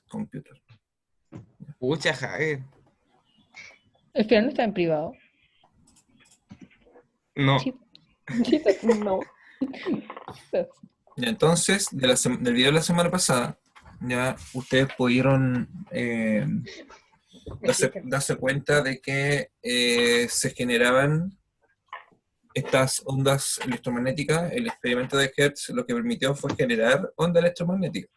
computer. Pucha, Javier. Al final no está en privado. No. Sí. Quizás no. Quizás. Ya, entonces, del video de la semana pasada, ya ustedes pudieron darse cuenta de que se generaban estas ondas electromagnéticas. El experimento de Hertz lo que permitió fue generar ondas electromagnéticas,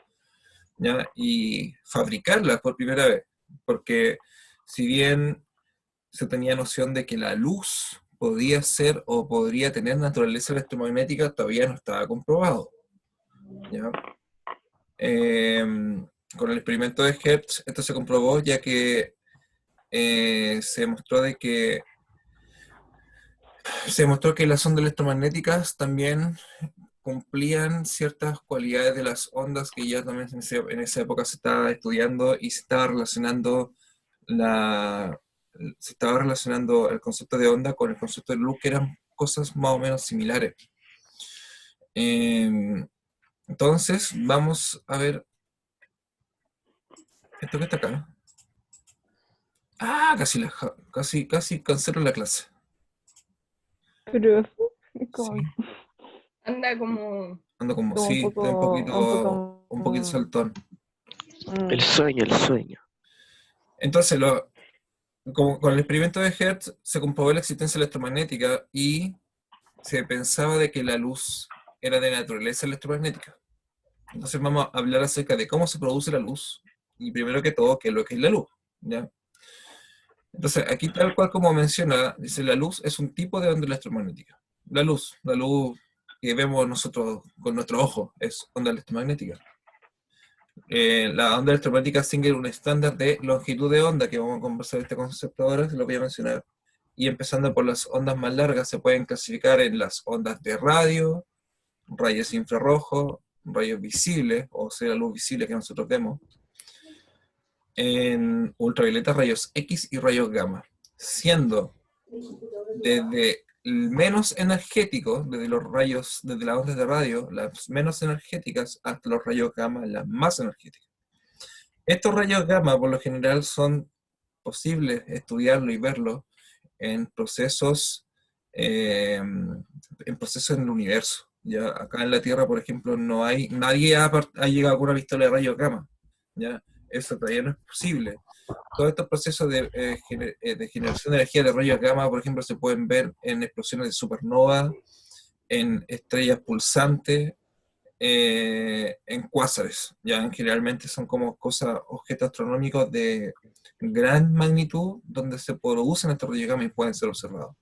¿ya? Y fabricarlas por primera vez, porque si bien se tenía noción de que la luz podía ser o podría tener naturaleza electromagnética, todavía no estaba comprobado, ¿ya? Con el experimento de Hertz esto se comprobó, ya que se demostró que las ondas electromagnéticas también cumplían ciertas cualidades de las ondas que ya también en esa época se estaba estudiando y se estaba relacionando el concepto de onda con el concepto de luz, que eran cosas más o menos similares. Entonces, vamos a ver esto que está acá. Ah, casi cancelo la clase. Pero es como, Sí, Anda como. ando como, como sí, estoy un poquito saltón. El sueño. Entonces, como con el experimento de Hertz se comprobó la existencia electromagnética y se pensaba de que la luz era de naturaleza electromagnética. Entonces vamos a hablar acerca de cómo se produce la luz y primero que todo, qué es lo que es la luz, ¿ya? Entonces, aquí tal cual como menciona, dice la luz es un tipo de onda electromagnética. La luz que vemos nosotros con nuestro ojo es onda electromagnética. La onda electromagnética sigue un estándar de longitud de onda, que vamos a conversar este concepto ahora, se lo voy a mencionar. Y empezando por las ondas más largas, se pueden clasificar en las ondas de radio, rayos infrarrojos, rayos visibles, o sea, la luz visible que nosotros vemos, en ultravioleta, rayos X y rayos gamma, siendo desde el menos energético, desde las ondas de radio, las menos energéticas, hasta los rayos gamma, las más energéticas. Estos rayos gamma, por lo general, son posibles estudiarlo y verlo en procesos en el universo. Ya acá en la Tierra, por ejemplo, nadie ha llegado con una pistola de rayos gamma. ¿Ya? Eso todavía no es posible. Todos estos procesos de generación de energía de rayos gamma, por ejemplo, se pueden ver en explosiones de supernova, en estrellas pulsantes, en cuásares. Ya generalmente son como objetos astronómicos de gran magnitud donde se producen estos rayos gamma y pueden ser observados.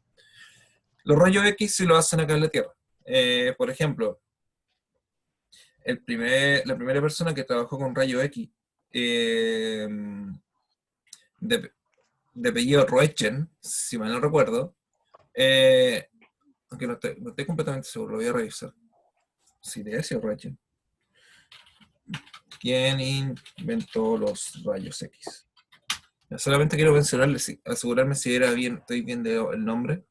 Los rayos X sí lo hacen acá en la Tierra. Por ejemplo, la primera persona que trabajó con rayos X, eh, de apellido Roentgen, si mal no recuerdo, aunque no estoy completamente seguro, lo voy a revisar. Si debe ser Roentgen. ¿Quién inventó los rayos X? Solamente quiero asegurarme si estoy bien el nombre.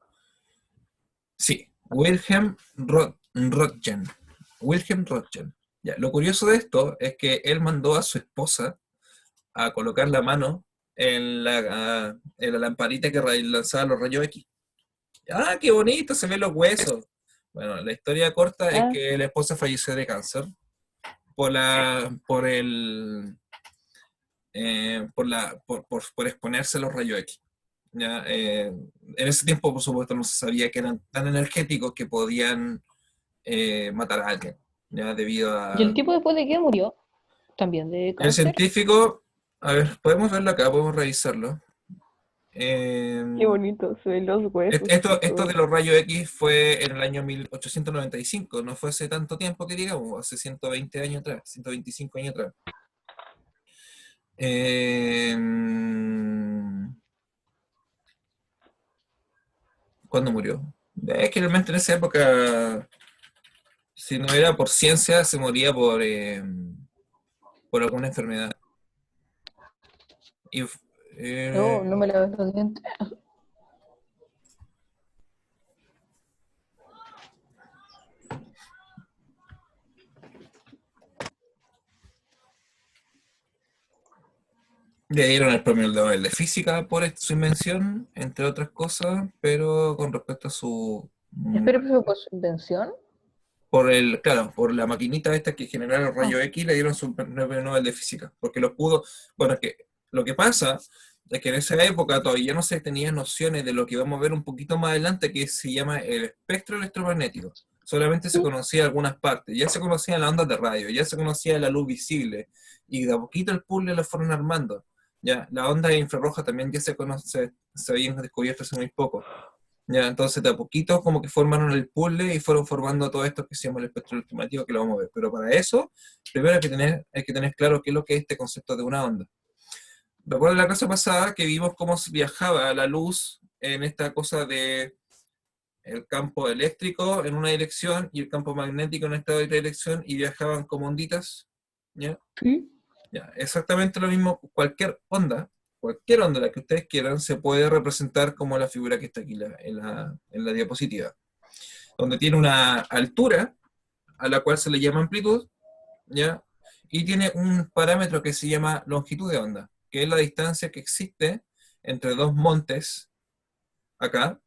Sí, Wilhelm Röntgen. Wilhelm Röntgen. Ya, lo curioso de esto es que él mandó a su esposa a colocar la mano en la lamparita que lanzaba los rayos X. ¡Ah, qué bonito! Se ven los huesos. Bueno, la historia corta es que la esposa falleció de cáncer por exponerse a los rayos X. ¿Ya? En ese tiempo, por supuesto, no se sabía que eran tan energéticos que podían matar a alguien, ¿ya? Debido ¿Y el a... tipo después de qué murió? También de El cáncer. científico, a ver, podemos verlo acá, podemos revisarlo. qué bonito, se ven los huesos. Esto de los rayos X fue en el año 1895, no fue hace tanto tiempo que digamos, hace 120 años atrás, 125 años atrás. ¿Cuándo murió? Es que realmente en esa época, si no era por ciencia, se moría por alguna enfermedad. Y, No, no me la veo los dientes. Le dieron el premio Nobel de Física por su invención, entre otras cosas, pero con respecto a su... Espero que fue por su invención. Claro, por la maquinita esta que generaba el rayo X, le dieron su premio Nobel de Física, porque lo pudo... Bueno, es que lo que pasa es que en esa época todavía no se tenían nociones de lo que vamos a ver un poquito más adelante, que se llama el espectro electromagnético. Solamente se conocía algunas partes, ya se conocían las ondas de radio, ya se conocía la luz visible, y de a poquito el puzzle lo fueron armando. Ya, la onda infrarroja también ya se habían descubierto hace muy poco. Ya, entonces de a poquito como que formaron el puzzle y fueron formando todo esto que se llama el espectro electromagnético, que lo vamos a ver. Pero para eso, primero hay que tener claro qué es lo que es este concepto de una onda. Recuerdo la clase pasada que vimos cómo viajaba la luz en esta cosa de el campo eléctrico en una dirección y el campo magnético en esta otra dirección, y viajaban como onditas, ¿ya? Sí. Ya, exactamente lo mismo. Cualquier onda la que ustedes quieran, se puede representar como la figura que está aquí en la diapositiva, donde tiene una altura a la cual se le llama amplitud, ¿ya? Y tiene un parámetro que se llama longitud de onda, que es la distancia que existe entre dos montes, acá,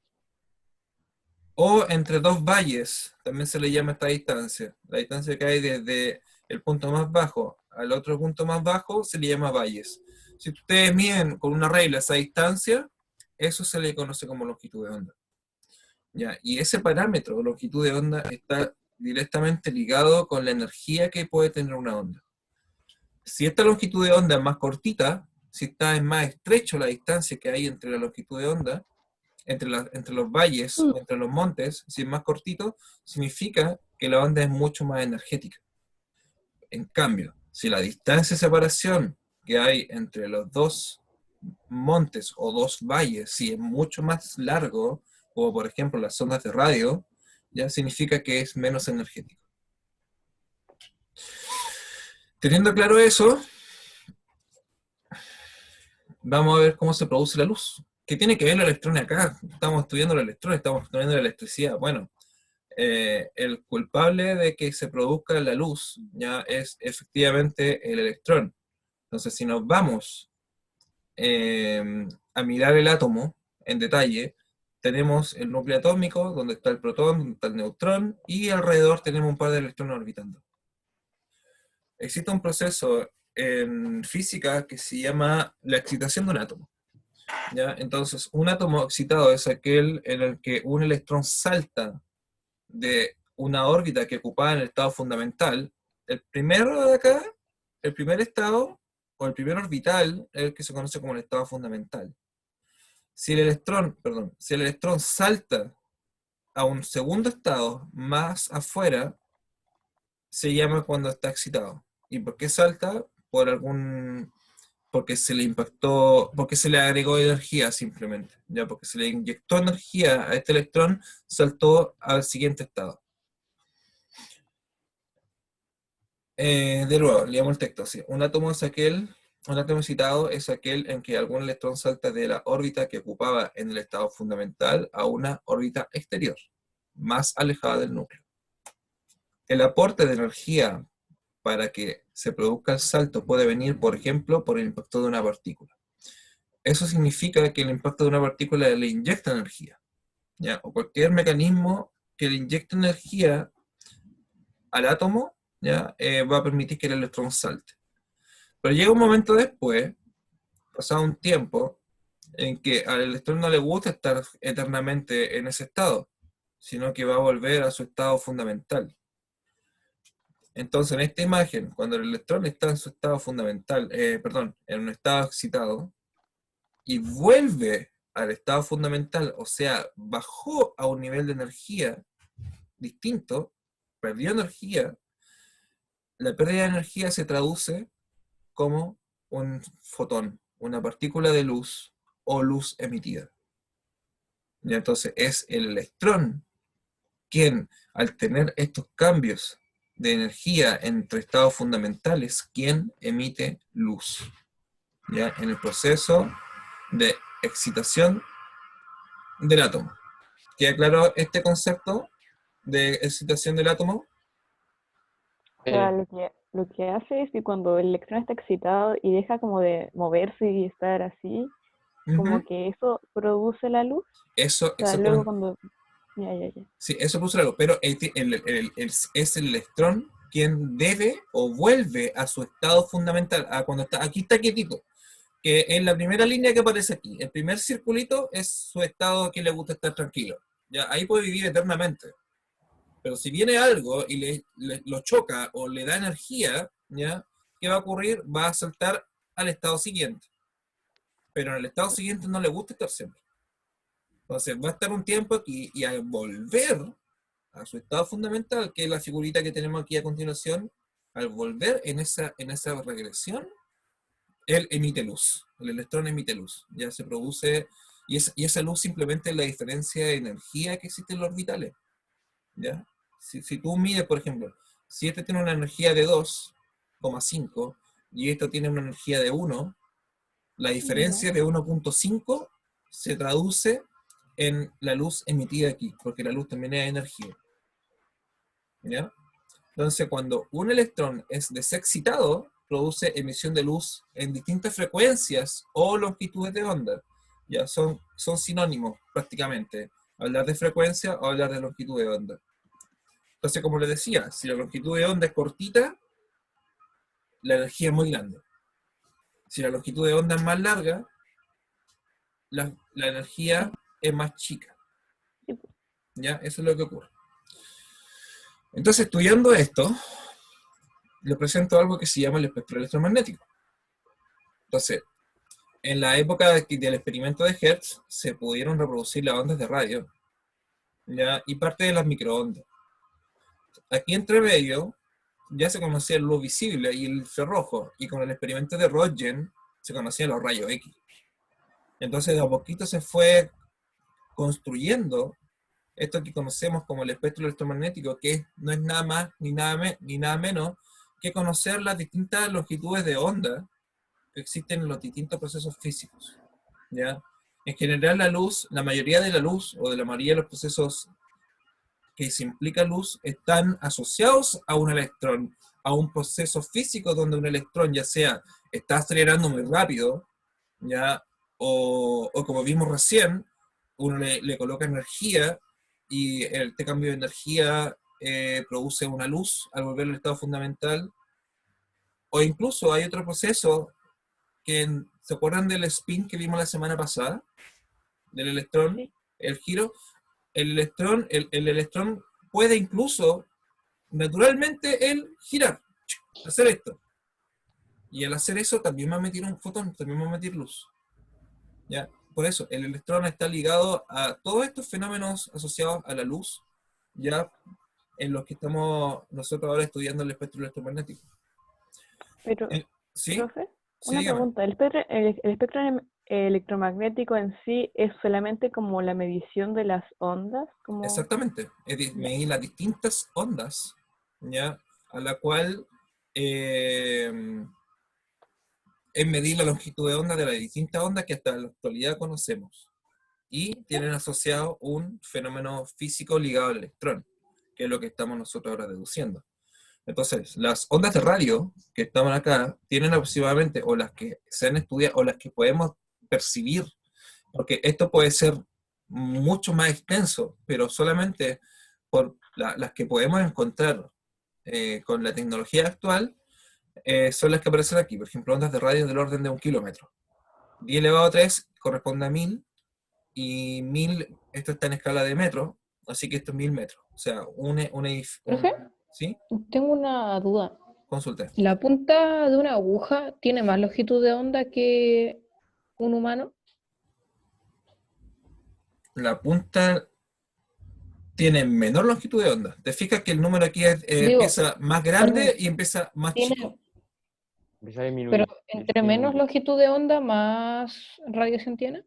o entre dos valles, también se le llama esta distancia. La distancia que hay desde el punto más bajo al otro punto más bajo se le llama valles. Si ustedes miden con una regla esa distancia, eso se le conoce como longitud de onda. ¿Ya? Y ese parámetro, longitud de onda, está directamente ligado con la energía que puede tener una onda. Si esta longitud de onda es más cortita, si está en más estrecho la distancia que hay entre la longitud de onda, entre los valles o entre los montes, si es más cortito, significa que la onda es mucho más energética. En cambio, si la distancia de separación que hay entre los dos montes o dos valles, si es mucho más largo, como por ejemplo las ondas de radio, ya significa que es menos energético. Teniendo claro eso, vamos a ver cómo se produce la luz. ¿Qué tiene que ver los electrones acá? Estamos estudiando los electrones, estamos estudiando la electricidad. Bueno, el culpable de que se produzca la luz ya es efectivamente el electrón. Entonces, si nos vamos a mirar el átomo en detalle, tenemos el núcleo atómico, donde está el protón, donde está el neutrón, y alrededor tenemos un par de electrones orbitando. Existe un proceso en física que se llama la excitación de un átomo. ¿Ya? Entonces, un átomo excitado es aquel en el que un electrón salta de una órbita que ocupaba en el estado fundamental. El primero de acá, el primer estado, o el primer orbital, es el que se conoce como el estado fundamental. Si el electrón salta a un segundo estado más afuera, se llama cuando está excitado. ¿Y por qué salta? Porque se le impactó, porque se le agregó energía simplemente, ya porque se le inyectó energía a este electrón, saltó al siguiente estado. De nuevo, leamos el texto así. Un átomo excitado es aquel en que algún electrón salta de la órbita que ocupaba en el estado fundamental a una órbita exterior, más alejada del núcleo. El aporte de energía para que se produzca el salto puede venir, por ejemplo, por el impacto de una partícula. Eso significa que el impacto de una partícula le inyecta energía, ¿ya? O cualquier mecanismo que le inyecte energía al átomo, ¿ya? Va a permitir que el electrón salte. Pero llega un momento después, pasado un tiempo, en que al electrón no le gusta estar eternamente en ese estado, sino que va a volver a su estado fundamental. Entonces, en esta imagen, cuando el electrón está en su estado fundamental, en un estado excitado, y vuelve al estado fundamental, o sea, bajó a un nivel de energía distinto, perdió energía, la pérdida de energía se traduce como un fotón, una partícula de luz o luz emitida. Y entonces es el electrón quien, al tener estos cambios de energía entre estados fundamentales, quien emite luz, ¿ya? En el proceso de excitación del átomo. ¿Queda claro este concepto de excitación del átomo? Dale, tía. lo que hace es que cuando el electrón está excitado y deja como de moverse y estar así, como Ujú. que eso produce la luz. Eso, O sea, luego exactamente. cuando... Ya. Sí, eso produce la luz, pero es el electrón quien debe o vuelve a su estado fundamental, a cuando está, aquí está quietito, que en la primera línea que aparece aquí, el primer circulito es su estado que le gusta estar tranquilo. Ya, ahí puede vivir eternamente. Pero si viene algo y lo choca o le da energía, ¿ya? ¿Qué va a ocurrir? Va a saltar al estado siguiente. Pero en el estado siguiente no le gusta estar siempre. Entonces va a estar un tiempo aquí y al volver a su estado fundamental, que es la figurita que tenemos aquí a continuación, al volver en esa regresión, él emite luz. El electrón emite luz. Ya se produce, y esa luz simplemente es la diferencia de energía que existe en los orbitales. ¿Ya? Si tú mides, por ejemplo, si este tiene una energía de 2,5 y esto tiene una energía de 1, la diferencia de 1,5 se traduce en la luz emitida aquí, porque la luz también es energía. ¿Ya? Entonces, cuando un electrón es desexcitado, produce emisión de luz en distintas frecuencias o longitudes de onda. Ya son sinónimos prácticamente. Hablar de frecuencia o hablar de longitud de onda. Entonces, como les decía, si la longitud de onda es cortita, la energía es muy grande. Si la longitud de onda es más larga, la energía es más chica. ¿Ya? Eso es lo que ocurre. Entonces, estudiando esto, les presento algo que se llama el espectro electromagnético. Entonces, en la época del experimento de Hertz, se pudieron reproducir las ondas de radio, ¿ya? Y parte de las microondas. Aquí entre medio, ya se conocía el luz visible y el infrarrojo, y con el experimento de Röntgen se conocían los rayos X. Entonces, de a poquito se fue construyendo esto que conocemos como el espectro electromagnético, que no es nada más ni nada menos que conocer las distintas longitudes de onda que existen en los distintos procesos físicos. ¿Ya? En general, la luz, la mayoría de la luz, o de la mayoría de los procesos que se implica luz, están asociados a un electrón, a un proceso físico donde un electrón ya sea está acelerando muy rápido, ¿ya? O como vimos recién, uno le coloca energía y este cambio de energía produce una luz al volver al estado fundamental. O incluso hay otro proceso que, ¿se acuerdan del spin que vimos la semana pasada? Del electrón, Sí. el giro. El electrón puede incluso, naturalmente, él girar, hacer esto. Y al hacer eso también va a emitir un fotón, también va a emitir luz. ¿Ya? Por eso, el electrón está ligado a todos estos fenómenos asociados a la luz, ya en los que estamos nosotros ahora estudiando el espectro electromagnético. Pero, ¿Sí? profe, Sí, una dígame. pregunta. ¿El espectro electromagnético en sí es solamente como la medición de las ondas? Como... Exactamente. Es decir, Ya. medir las distintas ondas, ¿ya? A la cual eh, es medir la longitud de onda de las distintas ondas que hasta la actualidad conocemos. Y tienen asociado un fenómeno físico ligado al electrón, que es lo que estamos nosotros ahora deduciendo. Entonces, las ondas de radio que estaban acá tienen aproximadamente, o las que se han estudiado, o las que podemos percibir, porque esto puede ser mucho más extenso, pero solamente por las que podemos encontrar con la tecnología actual, son las que aparecen aquí. Por ejemplo, ondas de radio del orden de 1 kilómetro. 10 elevado a 3 corresponde a 1000, y 1000, esto está en escala de metros, así que esto es 1000 metros. O sea, Profe, ¿sí? tengo una duda. Consulte. ¿La punta de una aguja tiene más longitud de onda que un humano? La punta tiene menor longitud de onda. Te fijas que el número aquí Digo, empieza más grande y empieza más chico. tiene, Empieza a pero disminuir. entre menos longitud de onda, más radiación tiene.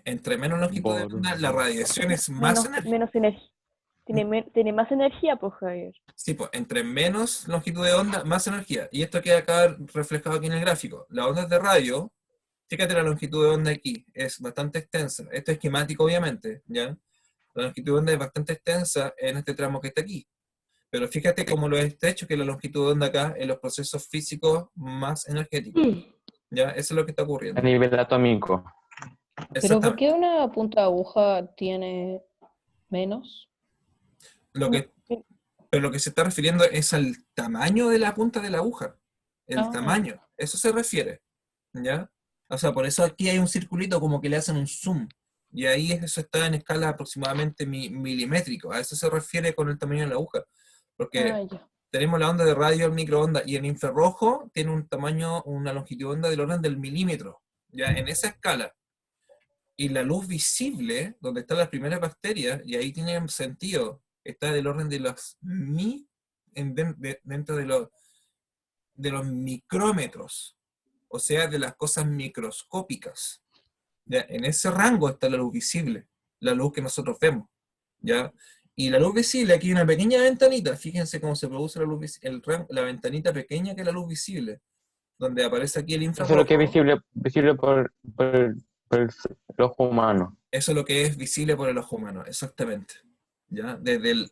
Entre menos longitud de onda, la radiación es más energía. Menos energía. Tiene más energía, pues, Javier. Sí, pues, entre menos longitud de onda, más energía. Y esto queda acá reflejado aquí en el gráfico. Las ondas de radio, fíjate la longitud de onda aquí, es bastante extensa. Esto es esquemático, obviamente, ¿ya? La longitud de onda es bastante extensa en este tramo que está aquí. Pero fíjate cómo lo está hecho, que la longitud de onda acá en los procesos físicos más energéticos. ¿Ya? Eso es lo que está A ocurriendo. nivel atómico. Pero ¿por Exactamente. qué una punta de aguja tiene menos? Pero lo que se está refiriendo es al tamaño de la punta de la aguja. El Ah, tamaño. Eso se refiere. ¿Ya? O sea, por eso aquí hay un circulito como que le hacen un zoom. Y ahí eso está en escala aproximadamente milimétrico. A eso se refiere con el tamaño de la aguja. Porque ya. tenemos la onda de radio, el microondas, y el infrarrojo tiene un tamaño, una longitud de onda del orden del milímetro. ¿Ya? En esa escala. Y la luz visible, donde están las primeras bacterias, y ahí tiene sentido, está del orden de los dentro de los micrómetros, o sea, de las cosas microscópicas. ¿Ya? En ese rango está la luz visible, la luz que nosotros vemos. ¿Ya? Y la luz visible, aquí hay una pequeña ventanita, fíjense cómo se produce la luz la ventanita pequeña que es la luz visible, donde aparece aquí el Eso es lo que es infrarrojo. visible por el ojo humano. Eso es lo que es visible por el ojo humano, exactamente. ¿Ya?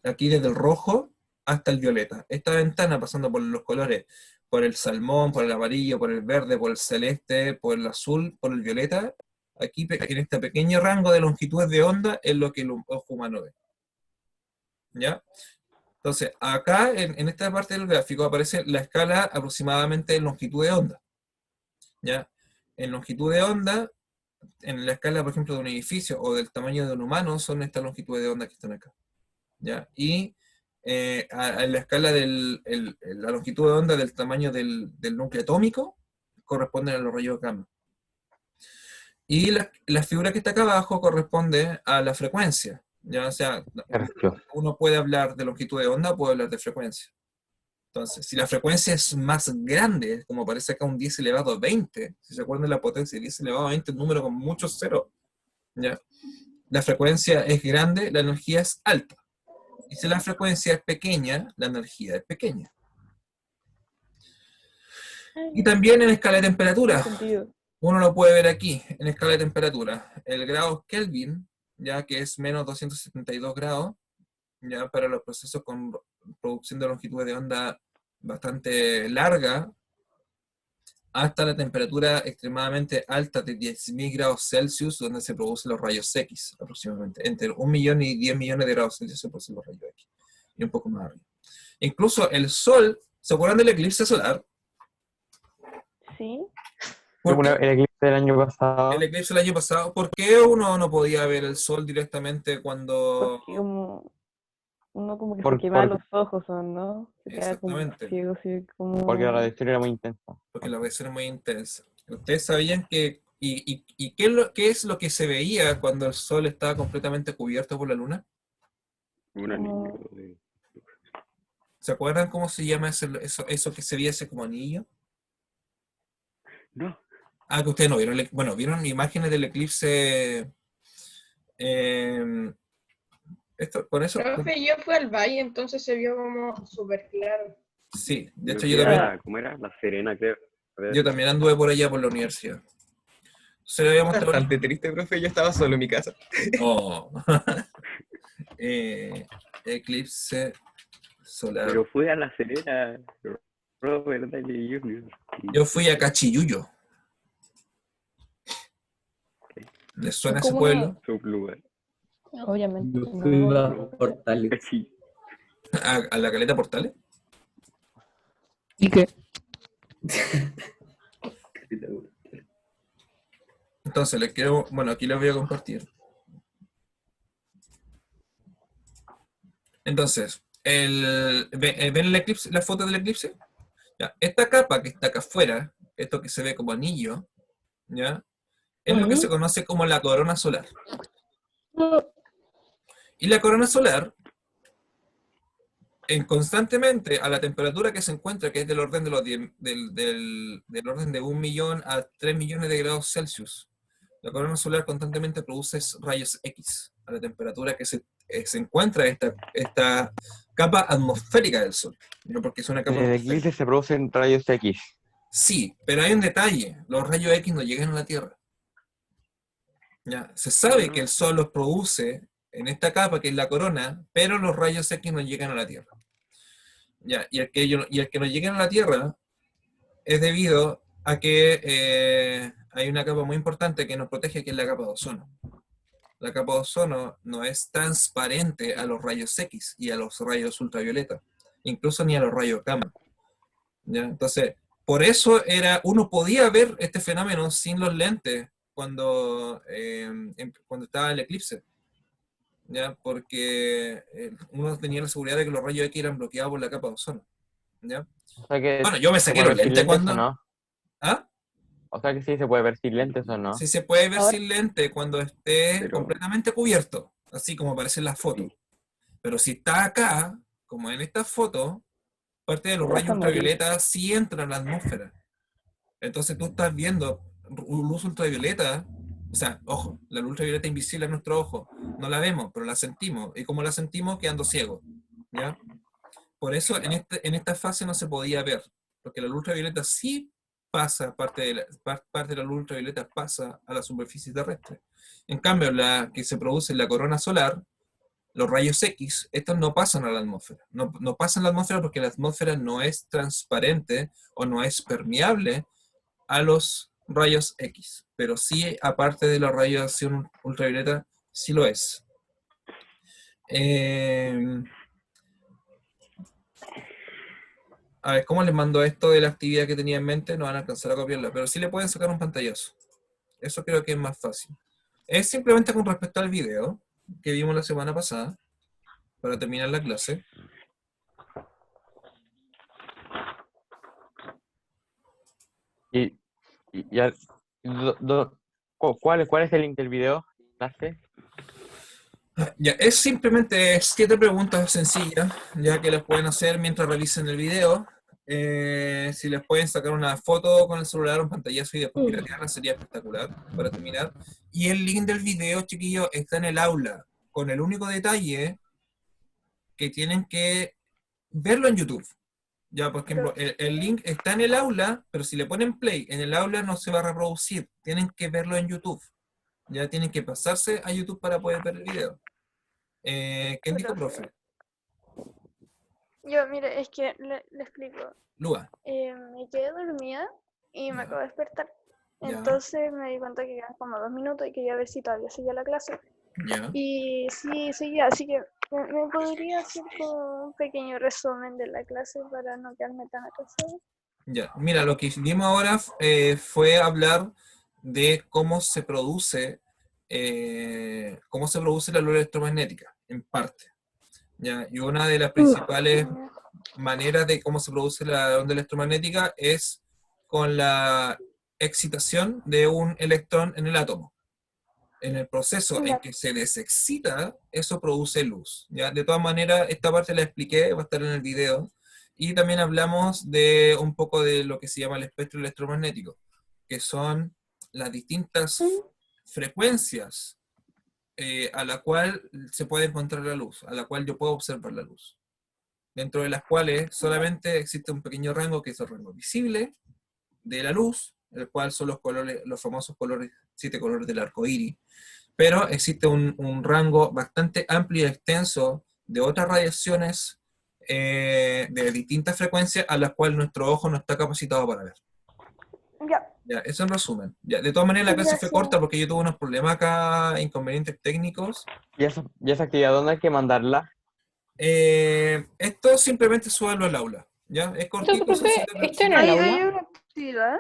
Aquí desde el rojo hasta el violeta. Esta ventana pasando por los colores, por el salmón, por el amarillo, por el verde, por el celeste, por el azul, por el violeta, aquí en este pequeño rango de longitudes de onda es lo que el ojo humano ve. ¿Ya? Entonces, acá en esta parte del gráfico aparece la escala aproximadamente de longitud de onda. ¿Ya? En longitud de onda, en la escala, por ejemplo, de un edificio o del tamaño de un humano, son estas longitudes de onda que están acá. ¿Ya? Y en la escala de la longitud de onda del tamaño del núcleo atómico, corresponden a los rayos gamma. Y la figura que está acá abajo corresponde a la frecuencia. ¿Ya? O sea, uno puede hablar de longitud de onda, puede hablar de frecuencia. Entonces, si la frecuencia es más grande, como aparece acá un 10 elevado a 20, si se acuerdan de la potencia 10 elevado a 20, un número con muchos ceros, ¿ya? La frecuencia es grande, la energía es alta. Y si la frecuencia es pequeña, la energía es pequeña. Y también en escala de temperatura. Uno lo puede ver aquí, en escala de temperatura. El grado Kelvin, ya que es menos 272 grados, ya para los procesos con producción de longitudes de onda bastante larga, hasta la temperatura extremadamente alta de 10.000 grados Celsius, donde se producen los rayos X, aproximadamente. Entre 1 millón y 10 millones de grados Celsius se producen los rayos X. Y un poco más arriba. Incluso el Sol, ¿se acuerdan del eclipse solar? Sí. El eclipse del año pasado. El eclipse del año pasado, ¿por qué uno no podía ver el Sol directamente cuando... Porque uno como que se quemaba los ojos, ¿no? Se quedaba como Exactamente. ciego, así como... Porque la radiación era muy intensa. Porque la radiación es muy intensa. ¿Ustedes sabían que... ¿Y qué es lo que se veía cuando el Sol estaba completamente cubierto por la Luna? Un anillo. ¿Se acuerdan cómo se llama eso que se veía ese como anillo? No. Ah, que ustedes no vieron. Bueno, vieron imágenes del eclipse. Con eso. Profe, yo fui al valle, entonces se vio como súper claro. Sí, de hecho Creo yo que también. era, ¿cómo era? La Serena, creo. A ver. Yo también anduve por allá por la universidad. Se le había mostrado. Bastante triste, profe. Yo estaba solo en mi casa. Oh. Eclipse solar. Pero fue a La Serena, Robert Downey Jr. Yo fui a Cachiyuyo. ¿Les suena ese ¿Cómo pueblo? Su lugar. Obviamente. Yo fui no. a Portales. Cachí. ¿A la Caleta Portales? ¿Y qué? Entonces, bueno, aquí les voy a compartir. Entonces, ¿ven el eclipse, la foto del eclipse? Ya, esta capa que está acá afuera, esto que se ve como anillo, ¿ya? Es lo que se conoce como la corona solar. Y la corona solar, constantemente a la temperatura que se encuentra, que es del orden del orden de 1 millón a 3 millones de grados Celsius, la corona solar constantemente produce rayos X a la temperatura que se encuentra esta capa atmosférica del Sol. ¿No? Porque es una capa En el atmosférica. eclipse se producen rayos X. Sí, pero hay un detalle. Los rayos X no llegan a la Tierra. ¿Ya? Se sabe que el Sol los produce en esta capa, que es la corona, pero los rayos X no llegan a la Tierra. Ya, y el que nos lleguen a la Tierra es debido a que hay una capa muy importante que nos protege, que es la capa de ozono. La capa de ozono no es transparente a los rayos X y a los rayos ultravioleta, incluso ni a los rayos gamma. ¿Ya? Entonces, por eso uno podía ver este fenómeno sin los lentes cuando estaba el eclipse. ¿Ya? Porque uno tenía la seguridad de que los rayos X eran bloqueados por la capa de ozono. ¿Ya? O sea que Bueno, yo me se saqué puede los ver sin lentes lentes cuando... o no. ¿Ah? O sea que sí se puede ver sin lentes o no. Sí se puede ver Ahora- sin lente cuando esté Pero- completamente cubierto, así como aparece en las fotos. Pero si está acá, como en esta foto, parte de los Te vas rayos a morir. ultravioleta sí entran a la atmósfera. Entonces tú estás viendo luz ultravioleta, o sea, ojo, la luz ultravioleta invisible a nuestro ojo, no la vemos, pero la sentimos. Y como la sentimos, quedando ciego. ¿Ya? Por eso en esta fase no se podía ver, porque la luz ultravioleta sí pasa, parte de la luz ultravioleta pasa a la superficie terrestre. En cambio, la que se produce en la corona solar, los rayos X, estos no pasan a la atmósfera. No pasan a la atmósfera porque la atmósfera no es transparente o no es permeable a los rayos X. Pero sí, aparte de la radiación ultravioleta, sí lo es. A ver, ¿cómo les mando esto de la actividad que tenía en mente? No van a alcanzar a copiarla, pero sí le pueden sacar un pantallazo. Eso creo que es más fácil. Es simplemente con respecto al video que vimos la semana pasada, para terminar la clase. Y ya, ¿cuál es el link del video? ¿Enlace? Ya, es simplemente 7 preguntas sencillas, ya que las pueden hacer mientras revisen el video. Si les pueden sacar una foto con el celular, un pantallazo y después piratearla, sería espectacular para terminar. Y el link del video, chiquillos, está en el aula, con el único detalle que tienen que verlo en YouTube. Ya, por ejemplo, el link está en el aula, pero si le ponen play en el aula no se va a reproducir. Tienen que verlo en YouTube. Ya tienen que pasarse a YouTube para poder ver el video. ¿Quién dijo, profe? Yo, mire, es que le explico. Lua. Me quedé dormida y me Ya. acabo de despertar. Ya. Entonces me di cuenta que quedan como 2 minutos y quería ver si todavía seguía la clase. Ya. Y sí, seguía, así que me podría hacer como un pequeño resumen de la clase para no quedarme tan atrasada. Ya. Mira, lo que hicimos ahora fue hablar de cómo se produce la luz electromagnética, en parte. ¿Ya? Y una de las principales maneras de cómo se produce la onda electromagnética es con la excitación de un electrón en el átomo. En el proceso en que se desexcita, eso produce luz. ¿Ya? De todas maneras, esta parte la expliqué, va a estar en el video. Y también hablamos de un poco de lo que se llama el espectro electromagnético, que son las distintas frecuencias a la cual se puede encontrar la luz, a la cual yo puedo observar la luz. Dentro de las cuales solamente existe un pequeño rango, que es el rango visible de la luz, el cual son los colores, los famosos colores, 7 colores del arco iris, pero existe un rango bastante amplio y extenso de otras radiaciones de distintas frecuencias a las cuales nuestro ojo no está capacitado para ver. Ya. Ya, eso en resumen. Ya, de todas maneras la clase fue Gracias. corta porque yo tuve unos problemas acá, inconvenientes técnicos. ¿Y esa actividad dónde hay que mandarla? Esto simplemente súbelo al aula. ¿Ya? Es cortito, profe, sencillo, pero ¿está en súbelo. el ¿Hay aula? una actividad?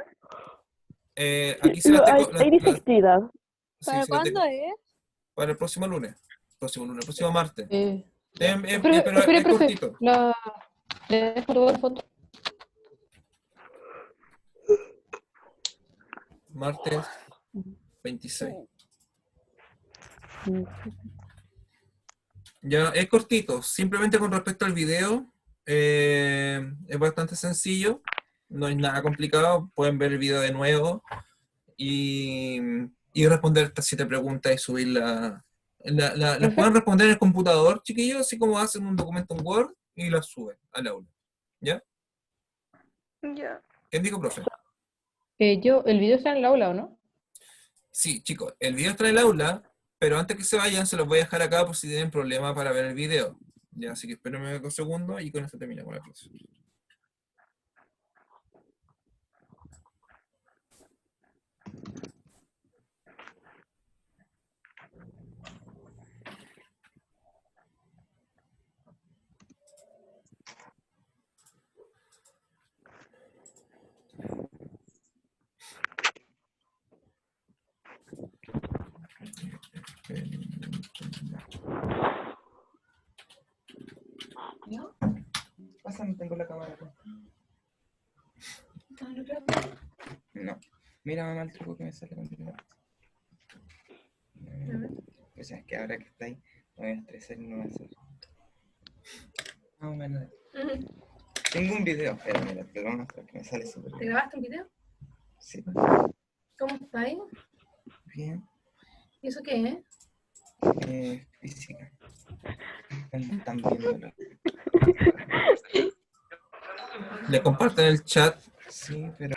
Aquí se las tengo. Hay dice actividad. Sí, ¿Para se las tengo cuándo es? para el próximo lunes. Próximo martes. Espere, Pero espere, es profe. cortito. Le dejo todo el fondo. Martes 26. Ya, es cortito. Simplemente con respecto al video, es bastante sencillo. No es nada complicado. Pueden ver el video de nuevo y responder estas 7 preguntas y subirla. Las pueden responder en el computador, chiquillos, así como hacen un documento en Word y las suben al aula. ¿Ya? Ya. ¿Quién dijo, profe? El video está en el aula, ¿o no? Sí, chicos, el video está en el aula, pero antes que se vayan se los voy a dejar acá por si tienen problema para ver el video. Ya, así que espérenme 2 segundos y con esto terminamos la clase. Pásame, tengo la cámara acá. No. Mira, mamá, el truco que me sale con dinero. Pues es que ahora que está ahí, me voy a estresar y no voy a hacer. Más o menos. Tengo un video, espera, mira, te lo voy a mostrar que me sale súper ¿Te bien. grabaste un video? Sí, ¿Cómo está ahí? bien. ¿Y eso qué es? Física. Están viéndolo. Le comparten el chat. Sí, pero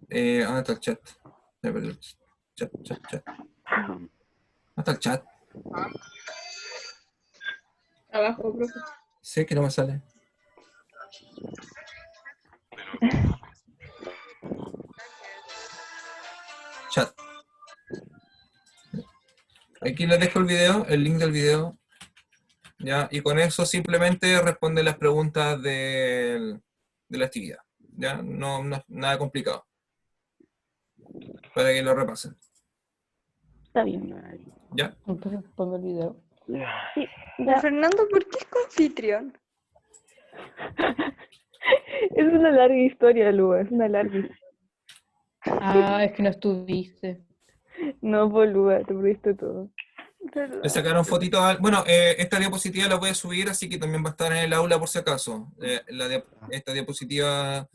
¿Dónde está el chat? Me perdí el chat. ¿Dónde está el chat? Abajo, profe. Sé que no me sale. Chat. Aquí les dejo el video, el link del video. ¿Ya? Y con eso simplemente responde las preguntas de la actividad. ¿Ya? No, nada complicado. Para que lo repasen. Está bien. ¿Ya? Entonces pongo el video. Sí, ya. Fernando, ¿por qué es anfitrión? Es una larga historia, Lua, es una larga historia. Ah, es que no estuviste. No, pues, Lua, te perdiste todo. Le sacaron fotitos. Bueno, esta diapositiva la voy a subir, así que también va a estar en el aula por si acaso. Esta diapositiva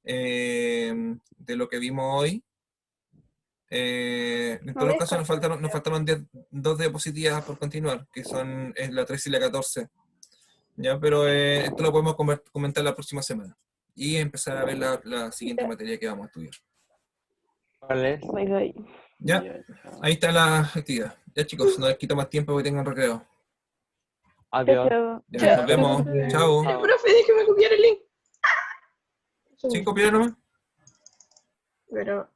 de lo que vimos hoy. En todos los casos nos faltaron 2 diapositivas por continuar, que son la 13 y la 14. ¿Ya? Pero esto lo podemos comentar la próxima semana. Y empezar a ver la siguiente materia que vamos a estudiar. ¿Cuál es? Bye, bye. ¿Ya? Ahí está la actividad. Ya, chicos, no les quito más tiempo porque tengan recreo. Adiós. Chao. Ya, nos vemos. Chao. Profe, déjeme copiar el link. ¿Sí, copiar nomás? Pero.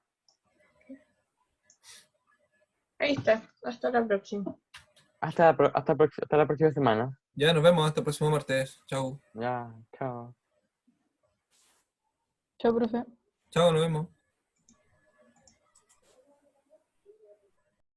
Ahí está. Hasta la próxima. Hasta la próxima semana. Ya, nos vemos. Hasta el próximo martes. Chao. Ya, chao. Chao, profe. Chao, nos vemos.